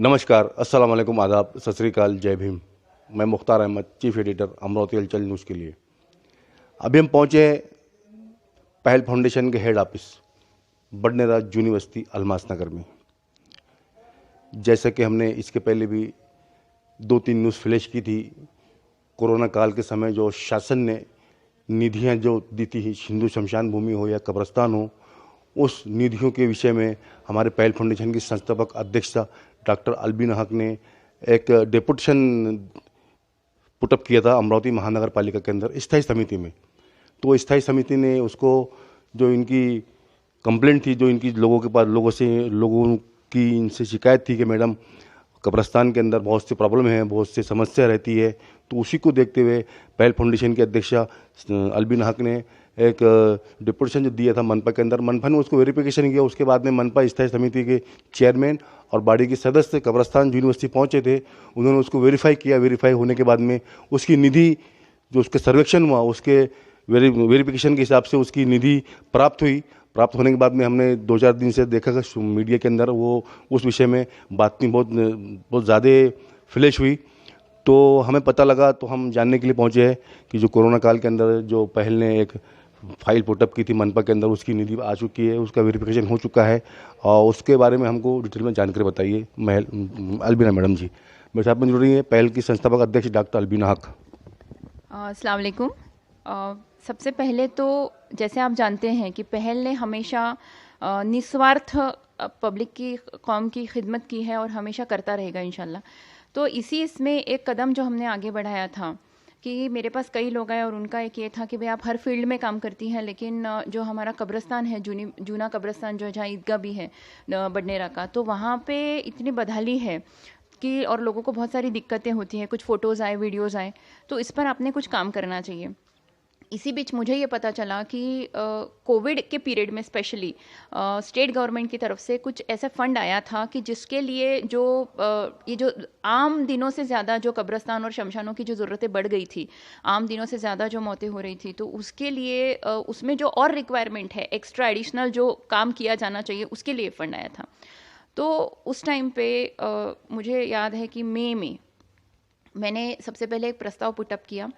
नमस्कार, अस्सलाम वालेकुम, आदाब, सत श्री अकाल, जय भीम। मैं मुख्तार अहमद, चीफ एडिटर, अमरावती हलचल न्यूज़ के लिए। अभी हम पहुँचे हैं पहल फाउंडेशन के head office Badnera university Almas Nagar में। जैसे कि हमने इसके पहले भी 2-3 न्यूज़ फ्लैश की थी, कोरोना काल के समय जो शासन ने निधियाँ जो दी थी, हिंदू शमशान भूमि हो या कब्रस्तान हो, उस निधियों के विषय में हमारे पहल फाउंडेशन की संस्थापक अध्यक्षा डॉक्टर अलबीना हक ने एक डेपुटेशन पुटअप किया था अमरावती महानगर पालिका के अंदर स्थायी समिति में। तो स्थायी समिति ने उसको, जो इनकी कंप्लेंट थी, जो इनकी लोगों की इनसे शिकायत थी कि मैडम कब्रस्तान के अंदर बहुत सी प्रॉब्लम है, बहुत सी समस्या रहती है, तो उसी को देखते हुए पहल फाउंडेशन की अध्यक्षा अलबीना हक ने एक डिपुटेशन जो दिया था मनपा के अंदर, मनपा ने उसको वेरिफिकेशन किया। उसके बाद में मनपा स्थायी समिति के चेयरमैन और बॉडी के सदस्य कब्रस्तान यूनिवर्सिटी पहुंचे थे, उन्होंने उसको वेरीफाई किया। वेरीफाई होने के बाद में उसकी निधि, जो उसके सर्वेक्षण हुआ, उसके वेरिफिकेशन के हिसाब से उसकी निधि प्राप्त हुई। प्राप्त होने के बाद में हमने 2-4 दिन से देखा कि मीडिया के अंदर वो उस विषय में बातें बहुत ज़्यादा फ्लैश हुई। तो हमें पता लगा, तो हम जानने के लिए पहुंचे हैं कि जो कोरोना काल के अंदर जो पहल ने एक फाइल पुटअप की थी मनपा के अंदर, उसकी निधि आ चुकी है, उसका वेरिफिकेशन हो चुका है। और उसके बारे में हमको डिटेल में जानकारी बताइए अलबीना मैडम जी। मेरे साथ में जुड़ रही है पहल की संस्थापक अध्यक्ष डॉक्टर अलबीना हक। अस्सलाम वालेकुम। सबसे पहले तो जैसे आप जानते हैं कि पहल ने हमेशा निस्वार्थ पब्लिक की, कौम की खिदमत की है और हमेशा करता रहेगा इंशाल्लाह। तो इसमें एक कदम जो हमने आगे बढ़ाया था कि मेरे पास कई लोग आए और उनका एक ये था कि भाई आप हर फील्ड में काम करती हैं, लेकिन जो हमारा कब्रस्तान है, जूना कब्रस्तान जो है, जहाँ ईदगाह भी है बडनेरा का, तो वहाँ पे इतनी बदहाली है कि और लोगों को बहुत सारी दिक्कतें होती हैं। कुछ फ़ोटोज़ आए, वीडियोज़ आए, तो इस पर आपने कुछ काम करना चाहिए। इसी बीच मुझे ये पता चला कि कोविड के पीरियड में स्पेशली स्टेट गवर्नमेंट की तरफ से कुछ ऐसा फंड आया था कि जिसके लिए ये जो आम दिनों से ज़्यादा जो कब्रस्तान और शमशानों की जो ज़रूरतें बढ़ गई थी, आम दिनों से ज़्यादा जो मौतें हो रही थी, तो उसके लिए उसमें जो और रिक्वायरमेंट है, एक्स्ट्रा एडिशनल जो काम किया जाना चाहिए, उसके लिए फंड आया था। तो उस टाइम पे मुझे याद है कि मई में मैंने सबसे पहले एक प्रस्ताव पुटअप किया,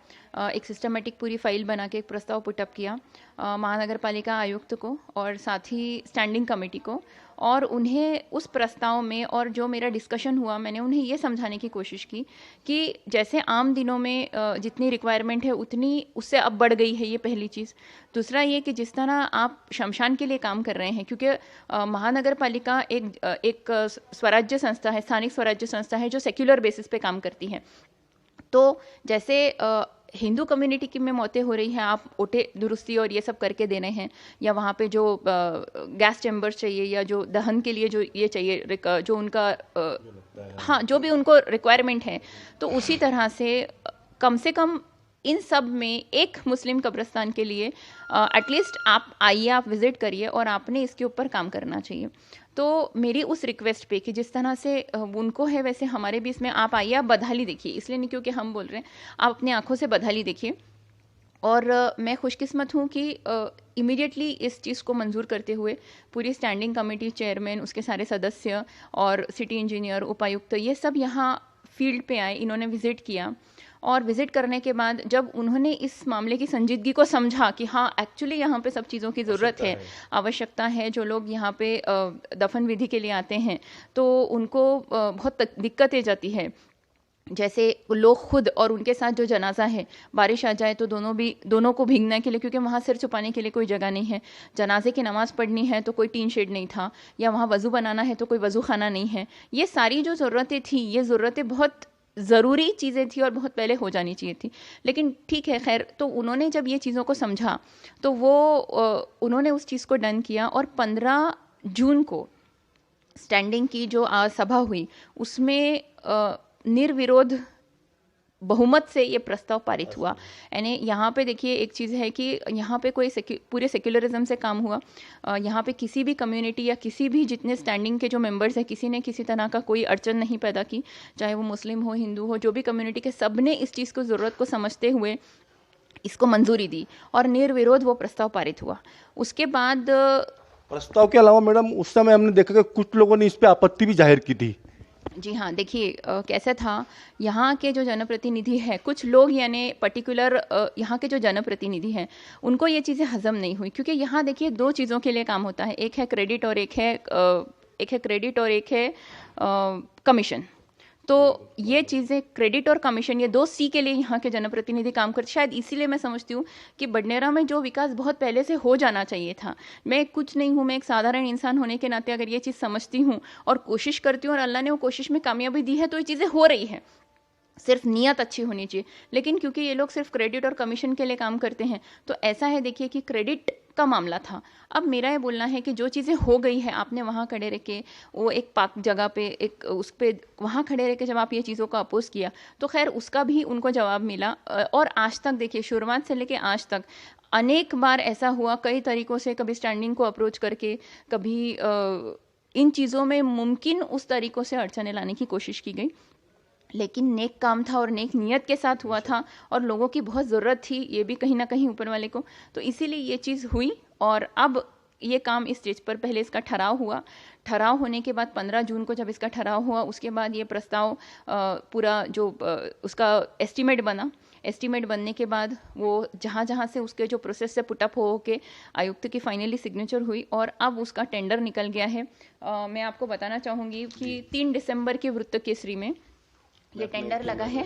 एक सिस्टमेटिक पूरी फाइल बना के एक प्रस्ताव पुटअप किया महानगर पालिका आयुक्त को और साथ ही स्टैंडिंग कमेटी को। और उन्हें उस प्रस्ताव में, और जो मेरा डिस्कशन हुआ, मैंने उन्हें ये समझाने की कोशिश की कि जैसे आम दिनों में जितनी रिक्वायरमेंट है उतनी उससे अब बढ़ गई है, ये पहली चीज़। दूसरा ये कि जिस तरह आप शमशान के लिए काम कर रहे हैं, क्योंकि महानगर पालिका एक स्वराज्य संस्था है, स्थानिक स्वराज्य संस्था है जो सेक्युलर बेसिस पे काम करती है। तो जैसे हिंदू कम्युनिटी की में मौतें हो रही हैं, आप ओटे दुरुस्ती और ये सब करके देने हैं, या वहाँ पे जो गैस चैम्बर्स चाहिए या जो दहन के लिए जो ये चाहिए, जो उनका हाँ, जो भी उनको रिक्वायरमेंट है, तो उसी तरह से कम इन सब में एक मुस्लिम कब्रिस्तान के लिए एटलीस्ट आप आइए, आप विज़िट करिए और आपने इसके ऊपर काम करना चाहिए। तो मेरी उस रिक्वेस्ट पे कि जिस तरह से उनको है वैसे हमारे भी इसमें आप आइए, आप बदहाली देखिए, इसलिए नहीं क्योंकि हम बोल रहे हैं, आप अपनी आंखों से बदहाली देखिए। और मैं खुशकिस्मत हूँ कि इमीडिएटली इस चीज़ को मंजूर करते हुए पूरी स्टैंडिंग कमेटी, चेयरमैन, उसके सारे सदस्य और सिटी इंजीनियर, उपायुक्त, ये सब यहाँ फील्ड पे आए, इन्होंने विज़िट किया। और विज़िट करने के बाद जब उन्होंने इस मामले की संजीदगी को समझा कि हाँ एक्चुअली यहाँ पे सब चीज़ों की ज़रूरत है, आवश्यकता है, जो लोग यहाँ पे दफन विधि के लिए आते हैं तो उनको बहुत दिक्कतें जाती है, जैसे लोग खुद और उनके साथ जो जनाजा है, बारिश आ जाए तो दोनों को भीगने के लिए, क्योंकि वहाँ सिर छुपाने के लिए कोई जगह नहीं है, जनाजे की नमाज पढ़नी है तो कोई टीन शेड नहीं था, या वहाँ वज़ू बनाना है तो कोई वज़ू खाना नहीं है। ये सारी जो ज़रूरतें थी, ये ज़रूरतें बहुत ज़रूरी चीज़ें थी और बहुत पहले हो जानी चाहिए थी, लेकिन ठीक है, खैर। तो उन्होंने जब ये चीज़ों को समझा तो उन्होंने उस चीज़ को डन किया और 15 जून को स्टैंडिंग की जो सभा हुई उसमें निर्विरोध बहुमत से ये प्रस्ताव पारित हुआ। यानी यहाँ पे देखिए, एक चीज़ है कि यहाँ पे कोई पूरे सेक्युलरिज्म से काम हुआ। यहाँ पे किसी भी कम्युनिटी या किसी भी जितने स्टैंडिंग के जो मेंबर्स हैं, किसी ने किसी तरह का कोई अड़चन नहीं पैदा की, चाहे वो मुस्लिम हो, हिंदू हो, जो भी कम्युनिटी के, सब ने इस चीज़ को ज़रूरत को समझते हुए इसको मंजूरी दी और निर्विरोध वो प्रस्ताव पारित हुआ। उसके बाद प्रस्ताव के अलावा मैडम उस समय हमने देखा कि कुछ लोगों ने इस पर आपत्ति भी जाहिर की थी जी हाँ, देखिए कैसा था, यहाँ के जो जनप्रतिनिधि हैं, कुछ लोग यानी पर्टिकुलर यहाँ के जो जनप्रतिनिधि हैं, उनको ये चीज़ें हज़म नहीं हुई, क्योंकि यहाँ देखिए 2 चीज़ों के लिए काम होता है, एक है क्रेडिट और एक है कमीशन। तो ये चीज़ें क्रेडिट और कमीशन, ये 2 सी के लिए यहाँ के जनप्रतिनिधि काम करते, शायद इसीलिए मैं समझती हूँ कि बडनेरा में जो विकास बहुत पहले से हो जाना चाहिए था। मैं कुछ नहीं हूँ, मैं एक साधारण इंसान होने के नाते अगर ये चीज़ समझती हूँ और कोशिश करती हूँ और अल्लाह ने वो कोशिश में कामयाबी दी है, तो ये चीज़ें हो रही हैं। सिर्फ नियत अच्छी होनी चाहिए, लेकिन क्योंकि ये लोग सिर्फ क्रेडिट और कमीशन के लिए काम करते हैं, तो ऐसा है देखिए कि क्रेडिट का मामला था। अब मेरा ये बोलना है कि जो चीज़ें हो गई है, आपने वहाँ खड़े रह के वो एक पाक जगह पे एक उस पे वहाँ खड़े रह के जब आप ये चीज़ों को अपोज किया, तो खैर उसका भी उनको जवाब मिला। और आज तक देखिए, शुरुआत से लेके आज तक अनेक बार ऐसा हुआ, कई तरीक़ों से, कभी स्टैंडिंग को अप्रोच करके, कभी इन चीज़ों में मुमकिन उस तरीक़ों से अड़चनें लाने की कोशिश की गई, लेकिन नेक काम था और नेक नियत के साथ हुआ था और लोगों की बहुत ज़रूरत थी, ये भी कहीं ना कहीं ऊपर वाले को, तो इसीलिए ये चीज़ हुई। और अब ये काम इस स्टेज पर, पहले इसका ठहराव हुआ, ठहराव होने के बाद 15 जून को जब इसका ठहराव हुआ, उसके बाद ये प्रस्ताव पूरा जो उसका एस्टीमेट बना, एस्टीमेट बनने के बाद वो जहाँ जहाँ से उसके जो प्रोसेस से पुटअप हो के आयुक्त की फाइनली सिग्नेचर हुई और अब उसका टेंडर निकल गया है। मैं आपको बताना चाहूँगी कि 3 दिसंबर के वृत्त केसरी में ये टेंडर लगा है।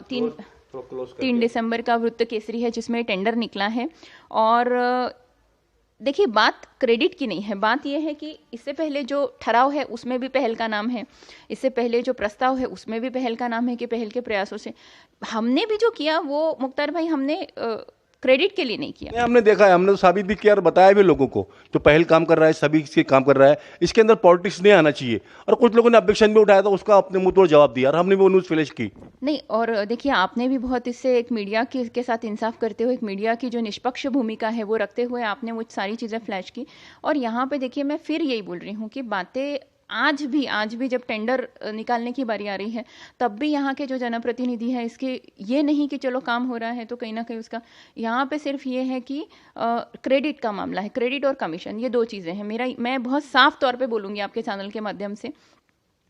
3 दिसंबर का वृत्त केसरी है जिसमें टेंडर निकला है। और देखिए, बात क्रेडिट की नहीं है, बात यह है कि इससे पहले जो ठहराव है उसमें भी पहल का नाम है, इससे पहले जो प्रस्ताव है उसमें भी पहल का नाम है कि पहल के प्रयासों से हमने भी जो किया वो मुख्तार भाई हमने क्रेडिट के लिए नहीं किया। हमने देखा है, हमने तो साबित भी किया और बताया भी लोगों को, जो पहल काम कर रहा है सभी इसके काम कर रहा है, इसके अंदर पॉलिटिक्स नहीं आना चाहिए। और कुछ लोगों ने ऑब्जेक्शन भी उठाया था, उसका अपने मुंह तोड़ जवाब दिया और हमने वो न्यूज़ फ्लैश की नहीं। और देखिए, आपने भी बहुत इससे एक मीडिया के साथ इंसाफ करते हुए, एक मीडिया की जो निष्पक्ष भूमिका है वो रखते हुए आपने वो सारी चीज़ें फ्लैश की। और यहाँ पे देखिए, मैं फिर यही बोल रही हूँ कि बातें आज भी जब टेंडर निकालने की बारी आ रही है, तब भी यहाँ के जो जनप्रतिनिधि हैं, इसके ये नहीं कि चलो काम हो रहा है तो कहीं ना कहीं उसका, यहाँ पे सिर्फ ये है कि क्रेडिट का मामला है, क्रेडिट और कमीशन, ये 2 चीज़ें हैं। मैं बहुत साफ तौर पे बोलूँगी आपके चैनल के माध्यम से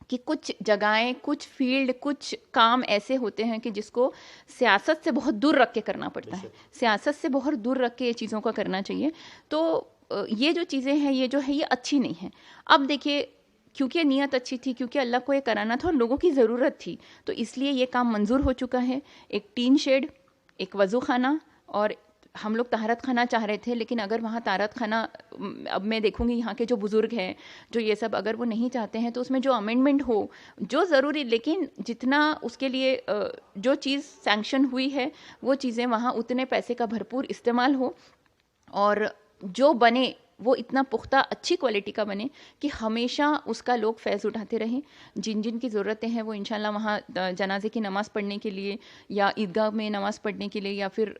कि कुछ जगहें, कुछ फील्ड, कुछ काम ऐसे होते हैं कि जिसको सियासत से बहुत दूर रख के करना पड़ता है, सियासत से बहुत दूर रख के ये चीज़ों का करना चाहिए। तो ये जो चीज़ें हैं, ये जो है ये अच्छी नहीं है। अब देखिए, क्योंकि नीयत अच्छी थी, क्योंकि अल्लाह को ये कराना था और लोगों की ज़रूरत थी, तो इसलिए ये काम मंजूर हो चुका है। एक टीन शेड, एक वज़ू खाना, और हम लोग तहारत खाना चाह रहे थे, लेकिन अगर वहाँ तहारत खाना, अब मैं देखूंगी यहाँ के जो बुज़ुर्ग हैं, जो ये सब अगर वो नहीं चाहते हैं, तो उसमें जो अमेंडमेंट हो, जो ज़रूरी, लेकिन जितना उसके लिए जो चीज़ सैंक्शन हुई है वो चीज़ें वहाँ उतने पैसे का भरपूर इस्तेमाल हो और जो बने वो इतना पुख्ता, अच्छी क्वालिटी का बने कि हमेशा उसका लोग फैज़ उठाते रहें। जिन जिन की ज़रूरतें हैं वो इंशाल्लाह वहाँ जनाजे की नमाज़ पढ़ने के लिए या ईदगाह में नमाज़ पढ़ने के लिए या फिर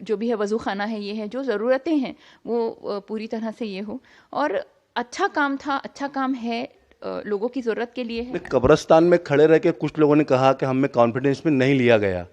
जो भी है वज़ू खाना है, ये है, जो ज़रूरतें हैं वो पूरी तरह से ये हो। और अच्छा काम था, अच्छा काम है, लोगों की ज़रूरत के लिए है। कब्रिस्तान में खड़े रह के कुछ लोगों ने कहा कि हमें कॉन्फिडेंस में नहीं लिया गया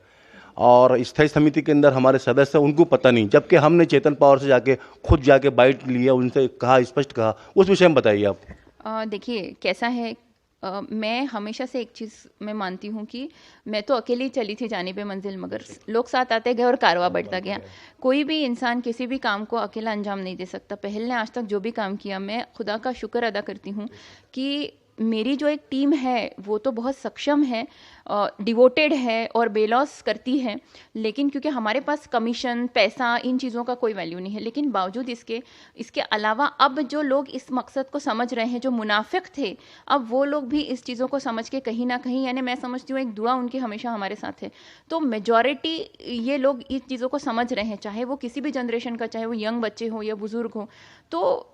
और स्थायी समिति के अंदर हमारे सदस्य, उनको पता नहीं, जबकि हमने चेतन पावर से जाके खुद जाके बाइट लिया, उनसे कहा, स्पष्ट कहा, उस विषय में बताइए आप। देखिए कैसा है, मैं हमेशा से एक चीज़ मैं मानती हूँ कि मैं तो अकेली चली थी जाने पे मंजिल, मगर लोग साथ आते गए और कारवा बढ़ता गया। कोई भी इंसान किसी भी काम को अकेला अंजाम नहीं दे सकता। पहल ने आज तक जो भी काम किया, मैं खुदा का शुक्र अदा करती हूँ कि मेरी जो एक टीम है वो तो बहुत सक्षम है, डिवोटेड है और बेलॉस करती है, लेकिन क्योंकि हमारे पास कमीशन, पैसा, इन चीज़ों का कोई वैल्यू नहीं है, लेकिन बावजूद इसके अलावा अब जो लोग इस मकसद को समझ रहे हैं, जो मुनाफिक थे, अब वो लोग भी इस चीज़ों को समझ के कहीं ना कहीं, यानी मैं समझती हूँ एक दुआ उनकी हमेशा हमारे साथ है। तो मेजॉरिटी ये लोग इस चीज़ों को समझ रहे हैं, चाहे वो किसी भी जनरेशन का, चाहे वो यंग बच्चे हो या बुजुर्ग हो। तो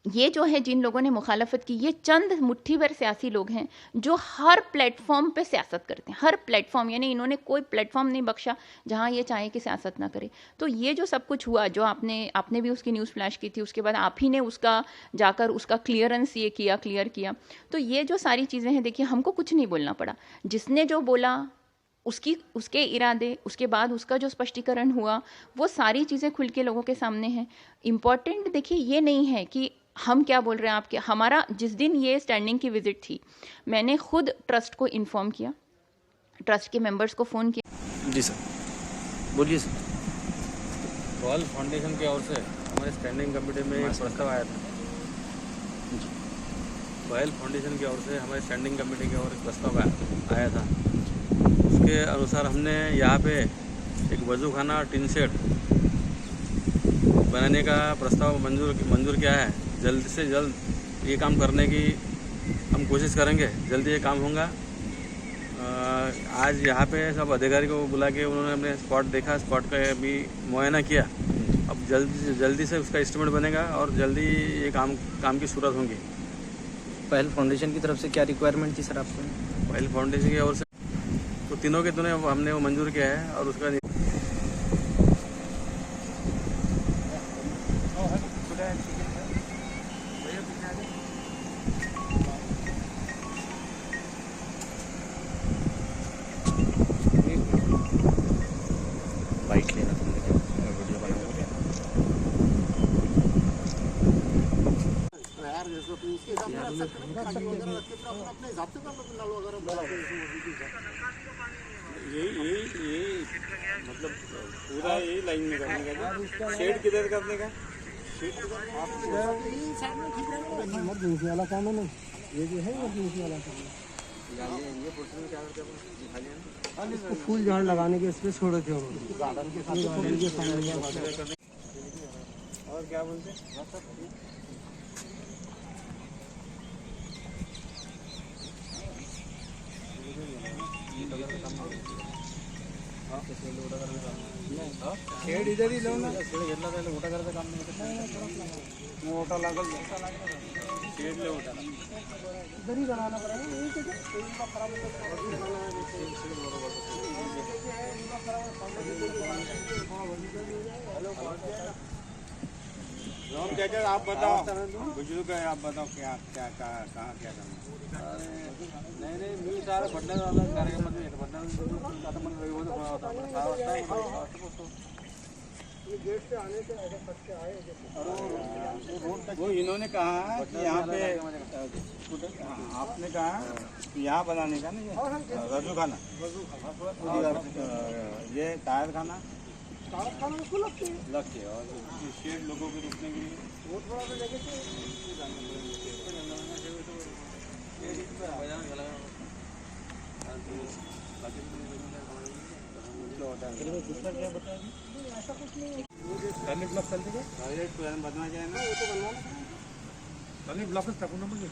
ये जो है, जिन लोगों ने मुखालफत की, ये चंद मुट्ठी भर सियासी लोग हैं जो हर प्लेटफॉर्म पे सियासत करते हैं, हर प्लेटफॉर्म, यानी इन्होंने कोई प्लेटफॉर्म नहीं बख्शा जहां ये चाहे कि सियासत ना करे। तो ये जो सब कुछ हुआ, जो आपने भी उसकी न्यूज़ फ्लैश की थी, उसके बाद आप ही ने उसका जाकर उसका क्लियरेंस ये किया, क्लियर किया, तो ये जो सारी चीज़ें हैं, देखिए हमको कुछ नहीं बोलना पड़ा, जिसने जो बोला उसके इरादे, उसके बाद उसका जो स्पष्टीकरण हुआ, वो सारी चीज़ें खुल के लोगों के सामने हैं। इम्पॉर्टेंट देखिए ये नहीं है कि हम क्या बोल रहे हैं आपके, हमारा जिस दिन ये स्टैंडिंग की विजिट थी, मैंने खुद ट्रस्ट को इन्फॉर्म किया, ट्रस्ट के मेंबर्स को फ़ोन किया। जी सर, बोलिए सर। रॉयल फाउंडेशन की ओर से हमारे स्टैंडिंग कमेटी में एक प्रस्ताव आया था। रॉयल फाउंडेशन की ओर से हमारे स्टैंडिंग कमेटी की ओर एक प्रस्ताव आया था। उसके अनुसार हमने यहाँ पे एक वजूखाना टिन शेड बनाने का प्रस्ताव मंजूर किया है। जल्द से जल्द ये काम करने की हम कोशिश करेंगे, जल्दी ये काम होगा। आज यहाँ पे सब अधिकारी को बुला के उन्होंने अपने स्पॉट देखा, स्पॉट का भी मुआयना किया। अब जल्दी से उसका एस्टिमेट बनेगा और जल्दी ये काम की शुरुआत होगी। पहल फाउंडेशन की तरफ से क्या रिक्वायरमेंट थी सर आपको? पहल फाउंडेशन की ओर से तो तीनों के तीनों हमने वो मंजूर किया है और उसका बाइक लेना तुमने, वीडियो बनाओगे यही मतलब पूरा यही लाइन में करने का। शेड किधर करने का? इमरजेंसी वाला काम है ना, ये जो है इमरजेंसी वाला काम है। ये पोर्शन में क्या करते हैं अपन? दिखा लिया ना। इसको फूल झाड़ लगाने के इसमें छोड़े थे उन्होंने गार्डन के साथ। और क्या बोलते हैं? शेड इधर ही लो ना, शेड घेतला त्याला मोठा करायचं काम नाही. मोठा लागल शेड लय मोठा इधर ही बनाना पड़ेगा। यही तो इनका खराब चाचा आप बताओ, बुजुर्ग है, आप बताओ क्या क्या कहाँ क्या करना? नहीं मी सारा पडण्यात आला कार्यक्रमात पडण्यात आता मला रविवार होता 6 वाजता ये गेट से आने से ऐसे कट के आए जैसे वो इन्होंने कहा कि यहाँ पे आपने कहा कि यहाँ बनाने का ना रजू खाना, ये टायर खाना खाना उसको लगते हैं। लगते है और शेड लोगों के रुकने के लिए वो थोड़ा सा लेके दूसरा क्या बताया? ऐसा कुछ नहीं है। टर्निंग ब्लॉक चलते क्या? टॉयलेट प्लान बनवा जाए ना, वो तो बनवाना है। टर्निंग ब्लॉकच टाकू ना म्हणजे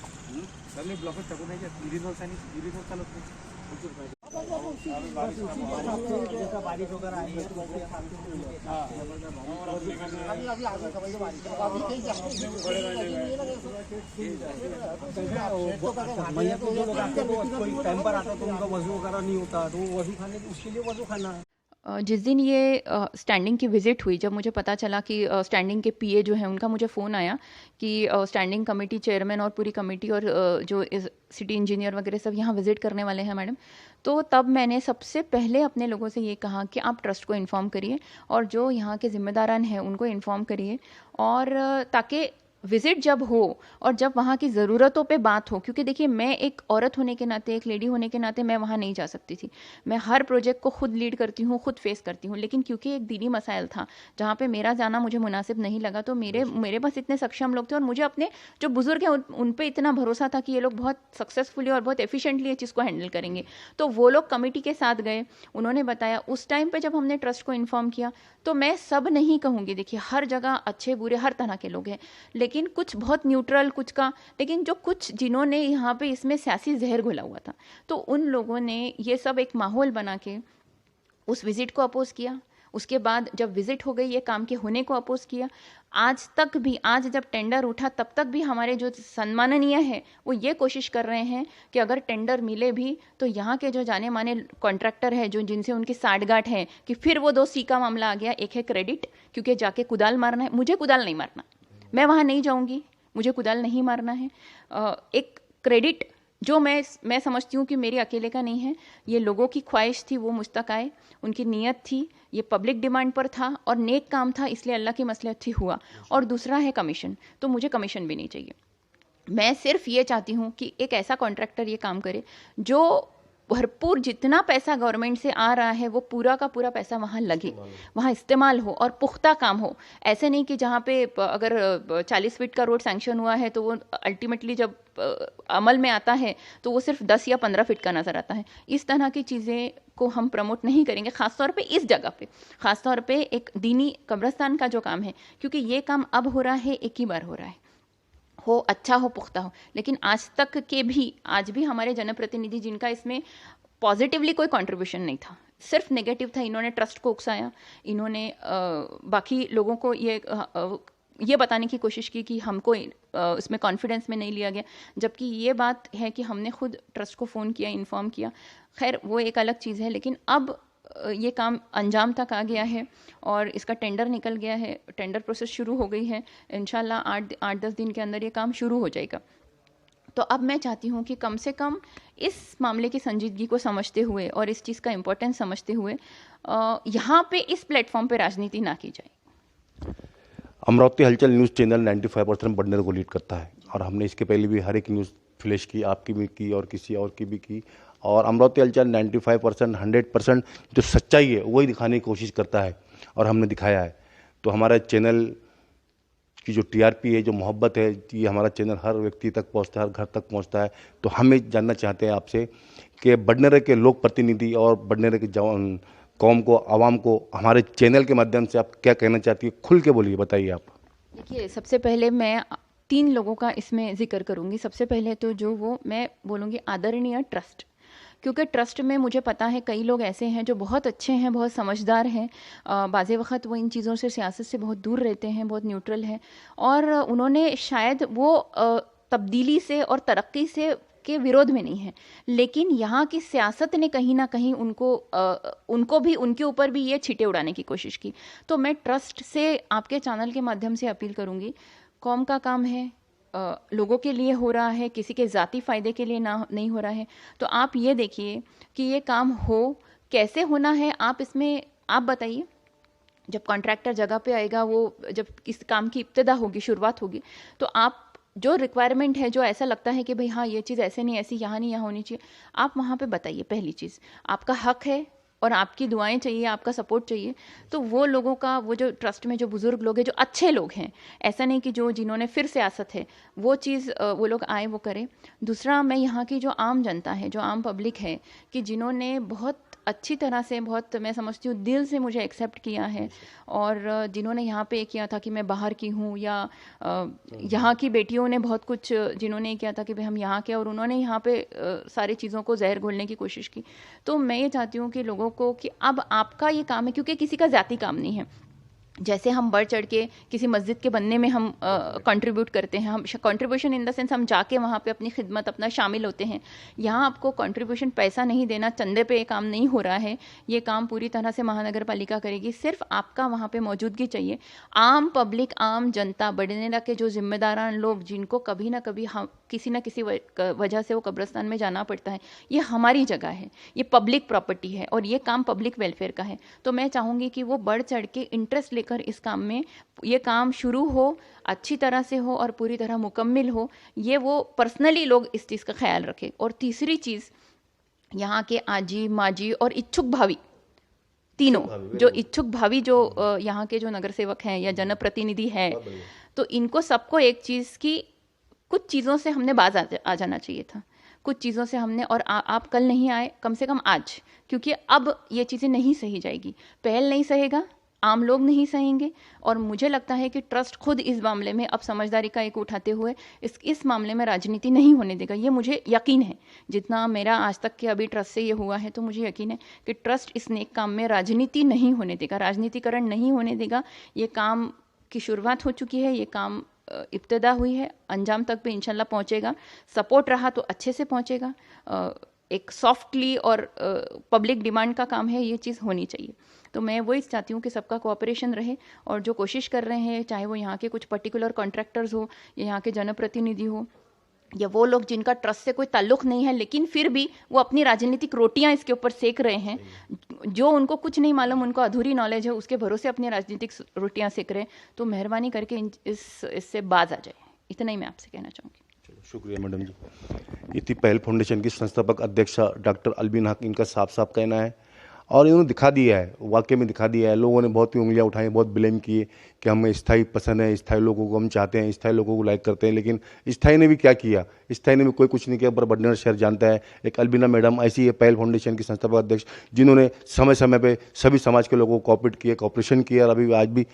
टर्निंग ब्लॉकच टाकू नाही युरिनोल्स आणि युरिनोल चालत नाही. जैसा बारिश वगैरह आई है तो अभी आगे का भाई बारिश अभी कहीं कोई टाइम पर आता तो उनका वजू वगैरह नहीं होता, तो वो वजू खाने उसके लिए वजू खाना है। जिस दिन ये स्टैंडिंग की विज़िट हुई, जब मुझे पता चला कि स्टैंडिंग के पीए जो है उनका मुझे फ़ोन आया कि स्टैंडिंग कमेटी चेयरमैन और पूरी कमेटी और जो सिटी इंजीनियर वगैरह सब यहाँ विज़िट करने वाले हैं मैडम, तो तब मैंने सबसे पहले अपने लोगों से ये कहा कि आप ट्रस्ट को इन्फॉर्म करिए और जो यहाँ के ज़िम्मेदारान हैं उनको इन्फॉर्म करिए, और ताकि विज़िट जब हो और जब वहाँ की ज़रूरतों पे बात हो, क्योंकि देखिए मैं एक औरत होने के नाते, एक लेडी होने के नाते मैं वहाँ नहीं जा सकती थी। मैं हर प्रोजेक्ट को खुद लीड करती हूँ, खुद फेस करती हूँ, लेकिन क्योंकि एक दीनी मसाइल था जहाँ पे मेरा जाना मुझे मुनासिब नहीं लगा, तो मेरे पास इतने सक्षम लोग थे और मुझे अपने जो बुज़ुर्ग हैं उन पर इतना भरोसा था कि ये लोग बहुत सक्सेसफुली और बहुत एफिशिएंटली ये चीज़ को हैंडल करेंगे। तो वो लोग कमेटी के साथ गए, उन्होंने बताया। उस टाइम पर जब हमने ट्रस्ट को इन्फॉर्म किया, तो मैं सब नहीं कहूँगी, देखिए हर जगह अच्छे बुरे हर तरह के लोग हैं, लेकिन कुछ बहुत न्यूट्रल, कुछ का, लेकिन जो कुछ जिन्होंने यहाँ पे इसमें सियासी जहर घोला हुआ था, तो उन लोगों ने ये सब एक माहौल बना के उस विज़िट को अपोज किया। उसके बाद जब विज़िट हो गई, ये काम के होने को अपोज किया। आज तक भी, आज जब टेंडर उठा तब तक भी हमारे जो सम्माननीय है वो ये कोशिश कर रहे हैं कि अगर टेंडर मिले भी तो यहाँ के जो जाने माने कॉन्ट्रैक्टर है, जो जिनसे उनकी साठगांठ है, कि फिर वो 2C का मामला आ गया। एक है क्रेडिट, क्योंकि जाके कुदाल मारना है, मुझे कुदाल नहीं मारना, मैं वहाँ नहीं जाऊँगी, मुझे कुदाल नहीं मारना है। एक क्रेडिट जो मैं समझती हूँ कि मेरे अकेले का नहीं है, ये लोगों की ख्वाहिश थी, वो मुझ तक आए, उनकी नीयत थी, ये पब्लिक डिमांड पर था और नेक काम था, इसलिए अल्लाह की मसलहत थी, हुआ। और दूसरा है कमीशन, तो मुझे कमीशन भी नहीं चाहिए। मैं सिर्फ ये चाहती हूँ कि एक ऐसा कॉन्ट्रैक्टर ये काम करे जो भरपूर जितना पैसा गवर्नमेंट से आ रहा है वो पूरा का पूरा पैसा वहाँ लगे, वहाँ इस्तेमाल हो और पुख्ता काम हो। ऐसे नहीं कि जहाँ पे अगर 40 फीट का रोड सैंक्शन हुआ है तो वो अल्टीमेटली जब अमल में आता है तो वो सिर्फ 10 या 15 फीट का नज़र आता है। इस तरह की चीज़ें को हम प्रमोट नहीं करेंगे, ख़ासतौर पे इस जगह पे, ख़ासतौर पे एक दीनी कब्रस्तान का जो काम है, क्योंकि ये काम अब हो रहा है, एक ही बार हो रहा है, हो अच्छा हो पुख्ता हो। लेकिन आज तक के भी, आज भी हमारे जनप्रतिनिधि जिनका इसमें पॉजिटिवली कोई कंट्रीब्यूशन नहीं था, सिर्फ नेगेटिव था, इन्होंने ट्रस्ट को उकसाया, इन्होंने बाकी लोगों को ये बताने की कोशिश की कि हमको इसमें कॉन्फिडेंस में नहीं लिया गया, जबकि ये बात है कि हमने खुद ट्रस्ट को फ़ोन किया, इन्फॉर्म किया। खैर वो एक अलग चीज़ है, लेकिन अब ये काम अंजाम तक आ गया है और इसका टेंडर निकल गया है, टेंडर प्रोसेस शुरू हो गई है। इंशाल्लाह 8-10 दिन के अंदर ये काम शुरू हो जाएगा। तो अब मैं चाहती हूँ कि कम से कम इस मामले की संजीदगी को समझते हुए और इस चीज़ का इम्पोर्टेंस समझते हुए यहाँ पे इस प्लेटफॉर्म पे राजनीति ना की जाए। अमरावती हलचल न्यूज़ चैनल 95% बडनेर को लीड करता है और हमने इसके पहले भी हर एक न्यूज़ फ्लैश की, आपकी भी की और किसी और की भी की। और अमरावती हलचल 95% 100% जो सच्चाई है वही दिखाने की कोशिश करता है और हमने दिखाया है। तो हमारा चैनल की जो टीआरपी है, जो मोहब्बत है, ये हमारा चैनल हर व्यक्ति तक पहुंचता है, हर घर तक पहुंचता है। तो हम ये जानना चाहते हैं आपसे कि बडनेर के लोक प्रतिनिधि और बडनेर के जवान कौम को, आवाम को हमारे चैनल के माध्यम से आप क्या कहना चाहती है? खुल के बोलिए, बताइए आप। देखिए, सबसे पहले मैं 3 लोगों का इसमें जिक्र करूंगी। सबसे पहले तो जो वो मैं बोलूँगी आदरणीय ट्रस्ट, क्योंकि ट्रस्ट में मुझे पता है कई लोग ऐसे हैं जो बहुत अच्छे हैं, बहुत समझदार हैं, बाज़े वक़्त वो इन चीज़ों से, सियासत से बहुत दूर रहते हैं, बहुत न्यूट्रल हैं, और उन्होंने शायद वो तब्दीली से और तरक्की से के विरोध में नहीं है, लेकिन यहाँ की सियासत ने कहीं ना कहीं उनको भी, उनके ऊपर भी ये छींटे उड़ाने की कोशिश की। तो मैं ट्रस्ट से आपके चैनल के माध्यम से अपील करूँगी, कौम का काम है, लोगों के लिए हो रहा है, किसी के ज़ाती फ़ायदे के लिए नहीं हो रहा है। तो आप ये देखिए कि ये काम हो, कैसे होना है, आप इसमें आप बताइए। जब कॉन्ट्रैक्टर जगह पे आएगा, वो जब इस काम की इब्तिदा होगी, शुरुआत होगी, तो आप जो रिक्वायरमेंट है, जो ऐसा लगता है कि भाई हाँ ये चीज़ ऐसे नहीं, ऐसी यहाँ नहीं, यहाँ होनी चाहिए, आप वहाँ पे बताइए। पहली चीज़, आपका हक है और आपकी दुआएं चाहिए, आपका सपोर्ट चाहिए। तो वो लोगों का, वो जो ट्रस्ट में जो बुज़ुर्ग लोग हैं, जो अच्छे लोग हैं, ऐसा नहीं कि जिन्होंने फिर सियासत है, वो चीज़ वो लोग आए, वो करें। दूसरा, मैं यहाँ की जो आम जनता है, जो आम पब्लिक है, कि जिन्होंने बहुत अच्छी तरह से, बहुत मैं समझती हूँ दिल से मुझे एक्सेप्ट किया है, और जिन्होंने यहाँ पे किया था कि मैं बाहर की हूँ, या यहाँ की बेटियों ने बहुत कुछ, जिन्होंने किया था कि भाई हम यहाँ के, और उन्होंने यहाँ पे सारी चीज़ों को जहर घोलने की कोशिश की। तो मैं ये चाहती हूँ कि लोगों को कि अब आपका ये काम है, क्योंकि किसी का ज़ाती काम नहीं है। जैसे हम बढ़ चढ़ के किसी मस्जिद के बनने में हम कंट्रीब्यूट करते हैं, हम कंट्रीब्यूशन इन द सेंस हम जाके वहाँ पे अपनी खिदमत अपना शामिल होते हैं। यहाँ आपको कंट्रीब्यूशन पैसा नहीं देना, चंदे पे ये काम नहीं हो रहा है, ये काम पूरी तरह से महानगर पालिका करेगी। सिर्फ आपका वहाँ पे मौजूदगी चाहिए। आम पब्लिक, आम जनता, बडनेरा के जो जिम्मेदारान लोग, जिनको कभी ना कभी हम किसी न किसी वजह से वो कब्रिस्तान में जाना पड़ता है, ये हमारी जगह है, ये पब्लिक प्रॉपर्टी है और ये काम पब्लिक वेलफेयर का है। तो मैं चाहूँगी कि वो बढ़ चढ़ के इंटरेस्ट लेकर इस काम में, ये काम शुरू हो, अच्छी तरह से हो और पूरी तरह मुकम्मिल हो, ये वो पर्सनली लोग इस चीज़ का ख्याल रखें। और तीसरी चीज़, यहाँ के आजी, माजी और इच्छुक भावी, तीनों जो इच्छुक भावी, जो यहाँ के जो नगर सेवक हैं या जनप्रतिनिधि हैं, तो इनको सबको एक चीज़ की, कुछ चीज़ों से हमने बाज आ जाना चाहिए था, कुछ चीज़ों से हमने, और आप कल नहीं आए, कम से कम आज, क्योंकि अब ये चीज़ें नहीं सही जाएगी, पहल नहीं सहेगा, आम लोग नहीं सहेंगे। और मुझे लगता है कि ट्रस्ट खुद इस मामले में अब समझदारी का एक उठाते हुए इस मामले में राजनीति नहीं होने देगा, ये मुझे यकीन है। जितना मेरा आज तक के अभी ट्रस्ट से ये हुआ है, तो मुझे यकीन है कि ट्रस्ट इस नेक काम में राजनीति नहीं होने देगा, राजनीतिकरण नहीं होने देगा। ये काम की शुरुआत हो चुकी है, ये काम इब्तिदा हुई है, अंजाम तक भी इंशाल्लाह पहुंचेगा। सपोर्ट रहा तो अच्छे से पहुंचेगा। एक सॉफ्टली और पब्लिक डिमांड का काम है, ये चीज़ होनी चाहिए। तो मैं वही चाहती हूँ कि सबका कोऑपरेशन रहे, और जो कोशिश कर रहे हैं, चाहे वो यहाँ के कुछ पर्टिकुलर कॉन्ट्रैक्टर्स हो या यहाँ के जनप्रतिनिधि हो, या वो लोग जिनका ट्रस्ट से कोई ताल्लुक नहीं है लेकिन फिर भी वो अपनी राजनीतिक रोटियां इसके ऊपर सेक रहे हैं, जो उनको कुछ नहीं मालूम, उनको अधूरी नॉलेज है, उसके भरोसे अपनी राजनीतिक रोटियां सेक रहे हैं, तो मेहरबानी करके इससे बाज आ जाए। इतना ही मैं आपसे कहना चाहूँगी। शुक्रिया मैडम जी। ये थी पहल फाउंडेशन की संस्थापक अध्यक्षा डॉक्टर अलबीन हक। इनका साफ साफ कहना है और इन्होंने दिखा दिया है, वाकई में दिखा दिया है। लोगों ने बहुत ही उंगलियां उठाई, बहुत ब्लेम किए कि हमें स्थायी पसंद है, स्थायी लोगों को हम चाहते हैं, स्थायी लोगों को लाइक करते हैं, लेकिन स्थायी ने भी क्या किया? स्थायी ने भी कोई कुछ नहीं किया। पर बडनेर शहर जानता है एक अलबीना मैडम ऐसी है पहल फाउंडेशन की संस्थापक अध्यक्ष, जिन्होंने समय समय पे सभी समाज के लोगों को कोऑपरेट किया, कॉपरेशन किया। और अभी आज भी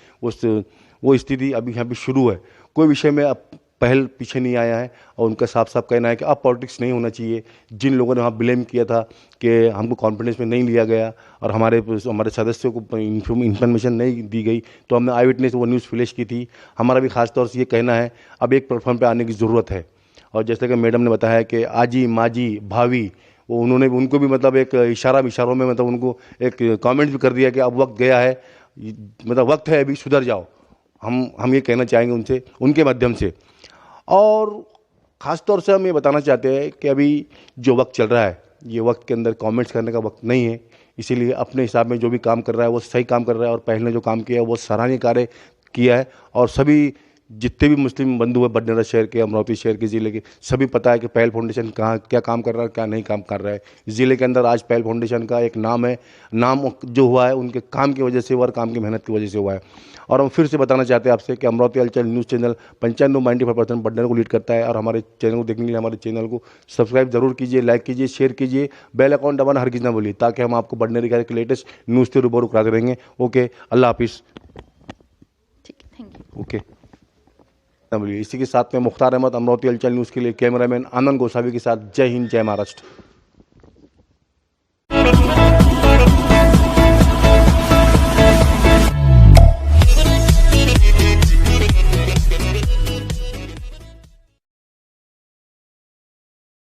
वो स्थिति अभी यहाँ भी शुरू है। कोई विषय में अब पहल पीछे नहीं आया है और उनका साफ साफ कहना है कि अब पॉलिटिक्स नहीं होना चाहिए। जिन लोगों ने वहाँ ब्लेम किया था कि हमको कॉन्फिडेंस में नहीं लिया गया और हमारे सदस्यों को इन्फॉर्मेशन नहीं दी गई, तो हमने आई विटनेस वो न्यूज़ फ्लैश की थी। हमारा भी खास तौर से ये कहना है अब एक प्लेटफॉर्म पे आने की ज़रूरत है। और जैसे कि मैडम ने बताया कि आजी माजी भाभी, वो उनको भी मतलब एक इशारों में मतलब उनको एक कमेंट भी कर दिया कि अब वक्त गया है, मतलब वक्त है, अभी सुधर जाओ। हम ये कहना चाहेंगे उनसे, उनके माध्यम से। और ख़ास तौर से हम ये बताना चाहते हैं कि अभी जो वक्त चल रहा है, ये वक्त के अंदर कमेंट्स करने का वक्त नहीं है। इसीलिए अपने हिसाब में जो भी काम कर रहा है वो सही काम कर रहा है और पहल ने जो काम किया है वो सराहनीय कार्य किया है। और सभी जितने भी मुस्लिम बंधु हैं बडनेरा शहर के, अमरावती शहर के, ज़िले के, सभी पता है कि पहल फाउंडेशन कहाँ क्या काम कर रहा है, क्या नहीं काम कर रहा है। ज़िले के अंदर आज पहल फाउंडेशन का एक नाम है, नाम जो हुआ है उनके काम की वजह से हुआ और काम की मेहनत की वजह से हुआ है। और हम फिर से बताना चाहते हैं आपसे कि अमरावती हलचल न्यूज़ चैनल 95% बडनेर को लीड करता है। और हमारे चैनल को देखने के लिए हमारे चैनल को सब्सक्राइब जरूर कीजिए, लाइक कीजिए, शेयर कीजिए, बेल आइकॉन दबाना हरगिज़ ना भूलिए, ताकि हम आपको बडनेर के लेटेस्ट न्यूज़ से रूबरू कराते रहेंगे। ओके, अल्लाह हाफिज़। ठीक है, थैंक यू। ओके, इसी के साथ में मुख्तार अहमद, अमरावती हलचल न्यूज़ के लिए कैमरामैन आनंद गोसावी के साथ, जय हिंद, जय महाराष्ट्र।